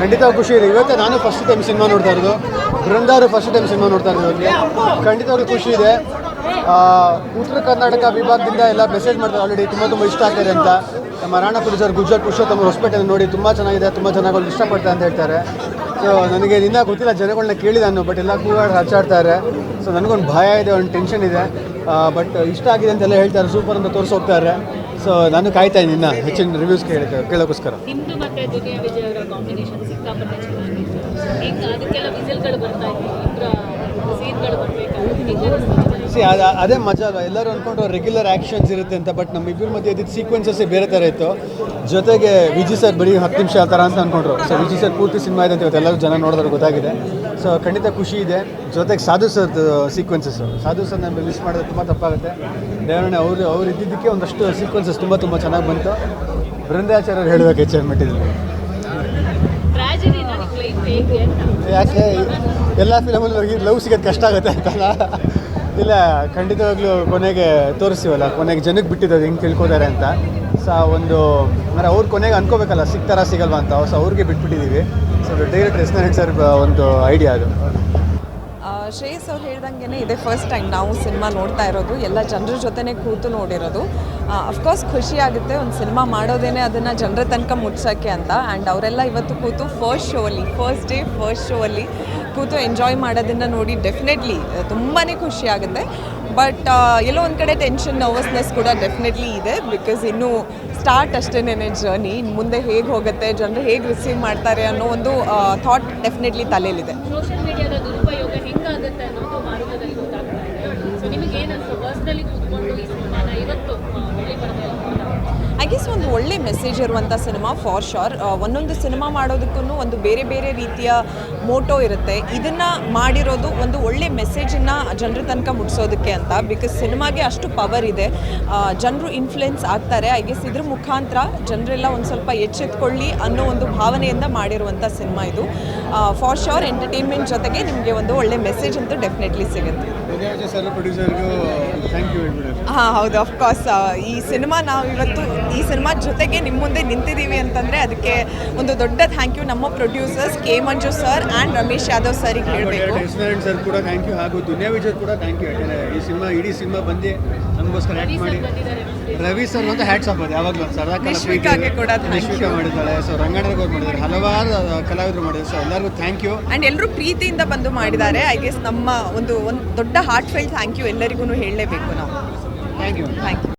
ಖಂಡಿತವಾಗಿ ಖುಷಿ ಇದೆ. ಇವತ್ತೇ ನಾನು ಫಸ್ಟ್ ಟೈಮ್ ಸಿನಿಮಾ ನೋಡ್ತಾ ಇರೋದು, ಬೃಂದಾರು ಫಸ್ಟ್ ಟೈಮ್ ಸಿನಿಮಾ ನೋಡ್ತಾ ಇರೋದು. ಖಂಡಿತವಾಗ್ಲೂ ಖುಷಿ ಇದೆ. ಉತ್ತರ ಕರ್ನಾಟಕ ವಿಭಾಗದಿಂದ ಎಲ್ಲ ಮೆಸೇಜ್ ಮಾಡ್ತಾರೆ, ಆಲ್ರೆಡಿ ತುಂಬ ಇಷ್ಟ ಆಗ್ತಾರೆ ಅಂತ. ನಮ್ಮ ರಾಣಾ ಪ್ರೊಡ್ಯೂಸರ್ ಗುಜ್ಜರ್ ಪುರುಷೋತ್ತಮ ಹೊಸಪೇಟೆ ನೋಡಿ ತುಂಬ ಚೆನ್ನಾಗಿದೆ, ತುಂಬ ಚೆನ್ನಾಗಿ ಅವ್ರು ಇಷ್ಟಪಡ್ತಾರೆ ಅಂತ ಹೇಳ್ತಾರೆ. ಸೊ ನನಗೆ ಇನ್ನೂ ಗೊತ್ತಿಲ್ಲ, ಜನಗಳನ್ನ ಕೇಳಿ ನಾನು, ಬಟ್ ಎಲ್ಲ ಕೂಗಾಡಿ ಹಚ್ಚಾಡ್ತಾರೆ. ಸೊ ನನಗೊಂದು ಭಯ ಇದೆ, ಒಂದು ಟೆನ್ಷನ್ ಇದೆ. ಬಟ್ ಇಷ್ಟ ಆಗಿದೆ ಅಂತೆಲ್ಲ ಹೇಳ್ತಾರೆ, ಸೂಪರ್ ಅಂತ ತೋರಿಸಿ ಹೋಗ್ತಾರೆ. ಸೊ ನಾನು ಕಾಯ್ತಾ ಇದ್ದೀನಿ ಇನ್ನು ಹೆಚ್ಚಿನ ರಿವ್ಯೂಸ್ ಕೇಳೋಕ್ಕೋಸ್ಕರ. ನಿಮ್ಮದು ಮತ್ತು ದುನಿಯಾ ವಿಜಯ್ ಅವರ ಕಾಂಬಿನೇಷನ್ ಸಿಕ್ಕಾಪಟ್ಟೆ ಚೆನ್ನಾಗಿತ್ತು. ಈಗ ಅದಕ್ಕೆಲ್ಲ ವಿಸಲ್ಗಳು ಬರ್ತಾ ಇತ್ತು, ಇಬ್ಬರ ಸೀನ್ಗಳು ಬರಬೇಕಾಗುತ್ತೆ. ಅದೇ ಮಜಾ ಅಲ್ವಾ. ಎಲ್ಲರೂ ಅಂದ್ಕೊಂಡು ರೆಗ್ಯುಲರ್ ಆ್ಯಕ್ಷನ್ಸ್ ಇರುತ್ತೆ ಅಂತ, ಬಟ್ ನಮ್ಮಿಬ್ಬರ ಮಧ್ಯೆ ಇದ್ದಿದ್ದು ಸೀಕ್ವೆನ್ಸಸ್ಸೇ ಬೇರೆ ಥರ ಇತ್ತು. ಜೊತೆಗೆ ವಿಜಯ್ ಸರ್ ಬರೀ 10 ನಿಮಿಷ ಆ ಥರ ಅಂತ ಅಂದ್ಕೊಂಡ್ರು. ಸೊ ವಿಜಯ್ ಸರ್ ಪೂರ್ತಿ ಸಿನಿಮಾ ಇದೆ ಅಂತ ಇವತ್ತು ಎಲ್ಲರೂ ಜನ ನೋಡಿದ್ರೆ ಗೊತ್ತಾಗಿದೆ. ಸೊ ಖಂಡಿತ ಖುಷಿ ಇದೆ. ಜೊತೆಗೆ ಸಾಧು ಸರ್ದು ಸೀಕ್ವೆನ್ಸಸ್ಸು, ಸಾಧು ಸರ್ ನಮಗೆ ಮಿಸ್ ಮಾಡಿದ್ರೆ ತುಂಬ ತಪ್ಪಾಗುತ್ತೆ. ದೇವರೇ ಅವ್ರು ಇದ್ದಿದ್ದಕ್ಕೆ ಒಂದಷ್ಟು ಸೀಕ್ವೆನ್ಸಸ್ ತುಂಬ ಚೆನ್ನಾಗಿ ಬಂತು. ಬೃಂದಾಚಾರ್ಯರು ಹೇಳಬೇಕು ಹೆಚ್ಚಿನ ಮಟ್ಟಿದಲ್ಲಿ. ಯಾಕೆ ಎಲ್ಲ ಫಿಲಮಲ್ಲಿ ಹೋಗಿ ಲವ್ ಸಿಗೋದು ಕಷ್ಟ ಆಗುತ್ತೆ ಅಂತಲ್ಲ. ಇಲ್ಲ, ಖಂಡಿತವಾಗ್ಲೂ ಕೊನೆಗೆ ತೋರಿಸ್ತೀವಲ್ಲ, ಕೊನೆಗೆ ಜನಕ್ಕೆ ಬಿಟ್ಟಿದ್ದು ಹೆಂಗೆ ತಿಳ್ಕೊತಾರೆ ಅಂತ. ಸೊ ಒಂದು ಅಂದರೆ ಅವ್ರು ಕೊನೆಗೆ ಅನ್ಕೋಬೇಕಲ್ಲ, ಸಿಗ್ತಾರಾ ಸಿಗಲ್ವಾ ಅಂತ. ಸೊ ಅವ್ರಿಗೆ ಬಿಟ್ಬಿಟ್ಟಿದ್ದೀವಿ. ಸೊ ಡೈರೆಕ್ಟರ್ ಎಸ್ ಸರ್ ಒಂದು ಐಡಿಯಾ ಅದು. ಶ್ರೇಯಸ್ ಅವ್ರು ಹೇಳ್ದಂಗೆ ಇದೆ ಫಸ್ಟ್ ಟೈಮ್ ನಾವು ಸಿನಿಮಾ ನೋಡ್ತಾ ಇರೋದು, ಎಲ್ಲ ಜನರ ಜೊತೆನೇ ಕೂತು ನೋಡಿರೋದು. ಅಫ್ಕೋರ್ಸ್ ಖುಷಿ ಆಗುತ್ತೆ, ಒಂದು ಸಿನಿಮಾ ಮಾಡೋದೇನೆ ಅದನ್ನು ಜನರ ತನಕ ಮುಟ್ಸೋಕ್ಕೆ ಅಂತ. ಆ್ಯಂಡ್ ಅವರೆಲ್ಲ ಇವತ್ತು ಕೂತು ಫಸ್ಟ್ ಡೇ ಫಸ್ಟ್ ಶೋ ಅಲ್ಲಿ ಕೂತು ಎಂಜಾಯ್ ಮಾಡೋದನ್ನು ನೋಡಿ ಡೆಫಿನೆಟ್ಲಿ ತುಂಬಾ ಖುಷಿ ಆಗುತ್ತೆ. ಬಟ್ ಎಲ್ಲೋ ಒಂದು ಕಡೆ ಟೆನ್ಷನ್, ನರ್ವಸ್ನೆಸ್ ಕೂಡ ಡೆಫಿನೆಟ್ಲಿ ಇದೆ. ಬಿಕಾಸ್ ಇನ್ನೂ ಸ್ಟಾರ್ಟ್ ಅಷ್ಟೇನೇ ಜರ್ನಿ. ಮುಂದೆ ಹೇಗೆ ಹೋಗುತ್ತೆ, ಜನರು ಹೇಗೆ ರಿಸೀವ್ ಮಾಡ್ತಾರೆ ಅನ್ನೋ ಒಂದು ಥಾಟ್ ಡೆಫಿನೆಟ್ಲಿ ತಲೆಯಲ್ಲಿದೆ. ಸೋಷಿಯಲ್ ಮೀಡಿಯಾದ ದುರುಪಯೋಗ ಹೆಂಗಾಗುತ್ತೆ ಅನ್ನೋದು ಮಾರುಕಟ್ಟೆಯಲ್ಲಿ ಗೊತ್ತಾಗ್ತಾ ಇದೆ. ಸೊ ನಿಮಗೆ ಏನನ್ಸುತ್ತೆ ಪರ್ಸ್ನಲಿ ಕೂತ್ಕೊಂಡು ಈ ಸಿನಿಮಾನ ಇವತ್ತು ಐ ಗೆಸ್ ಒಂದು ಒಳ್ಳೆ ಮೆಸೇಜ್ ಇರುವಂಥ ಸಿನಿಮಾ ಫಾರ್ ಶೋರ್. ಒಂದೊಂದು ಸಿನಿಮಾ ಮಾಡೋದಕ್ಕೂ ಒಂದು ಬೇರೆ ರೀತಿಯ ಮೋಟೋ ಇರುತ್ತೆ. ಇದನ್ನು ಮಾಡಿರೋದು ಒಂದು ಒಳ್ಳೆ ಮೆಸೇಜನ್ನು ಜನರ ತನಕ ಮುಟ್ಸೋದಕ್ಕೆ ಅಂತ. ಬಿಕಾಸ್ ಸಿನಿಮಾಗೆ ಅಷ್ಟು ಪವರ್ ಇದೆ, ಜನರು ಇನ್ಫ್ಲುಯೆನ್ಸ್ ಆಗ್ತಾರೆ. ಐ ಗೆಸ್ ಇದ್ರ ಮುಖಾಂತರ ಜನರೆಲ್ಲ ಒಂದು ಸ್ವಲ್ಪ ಎಚ್ಚೆತ್ಕೊಳ್ಳಿ ಅನ್ನೋ ಒಂದು ಭಾವನೆಯಿಂದ ಮಾಡಿರುವಂಥ ಸಿನಿಮಾ ಇದು. ಫಾರ್ ಶೋರ್ ಎಂಟರ್ಟೈನ್ಮೆಂಟ್ ಜೊತೆಗೆ ನಿಮಗೆ ಒಂದು ಒಳ್ಳೆ ಮೆಸೇಜ್ ಅಂತೂ ಡೆಫಿನೆಟ್ಲಿ ಸಿಗುತ್ತೆ. ಹಾಂ ಹೌದು, ಅಫ್ಕೋರ್ಸ್ ಈ ಸಿನಿಮಾ ನಾವಿವತ್ತು ಈ ಸಿನಿಮಾ ಜೊತೆಗೆ ನಿಮ್ಮ ಮುಂದೆ ನಿಂತಿದ್ದೀವಿ ಅಂತಂದರೆ ಅದಕ್ಕೆ ಒಂದು ದೊಡ್ಡ ಥ್ಯಾಂಕ್ ಯು ನಮ್ಮ producers K Manju sir and Ramesh Yadav ಸರ್ಗೆ ಹೇಳಬೇಕು. ಸರ್ ಕೂಡ ಥ್ಯಾಂಕ್ ಯು, ಹಾಗೂ ದುನಿಯಾ ವಿಜಯ್ ಕೂಡ ಥ್ಯಾಂಕ್ ಯು. ಈ ಸಿನಿಮಾ ಇಡೀ ಸಿನಿಮಾ ಬಂದು ನಮಗೋಸ್ಕರ ಆ್ಯಕ್ಟ್ ಮಾಡಿ. ರವಿ ಸರ್ ಅಂತ ಹ್ಯಾಟ್ಸ್ ಆಫ್ ಅದು ಯಾವಾಗಲೂ ಸದಾ ನಿಶ್ವಿಕಾಗೆ ಕೂಡ ನಿಶ್ವಿಕಾ ಮಾಡಿದ್ದಾಳೆ. ಸೊ ರಂಗಣ್ಣಗೆ ಅವ್ರು ಮಾಡಿದ್ದಾರೆ, ಹಲವಾರು ಕಲಾವಿದರು ಮಾಡಿದ್ದಾರೆ. ಸೊ ಎಲ್ಲರಿಗೂ ಥ್ಯಾಂಕ್ ಯು. ಆ್ಯಂಡ್ ಎಲ್ಲರೂ ಪ್ರೀತಿಯಿಂದ ಬಂದು ಮಾಡಿದ್ದಾರೆ. ಐ ಗೆಸ್ ನಮ್ಮ ಒಂದು ದೊಡ್ಡ ಹಾರ್ಟ್ ಫೆಲ್ ಥ್ಯಾಂಕ್ ಯು ಎಲ್ಲರಿಗೂ ಹೇಳಲೇಬೇಕು ನಾವು. Thank you.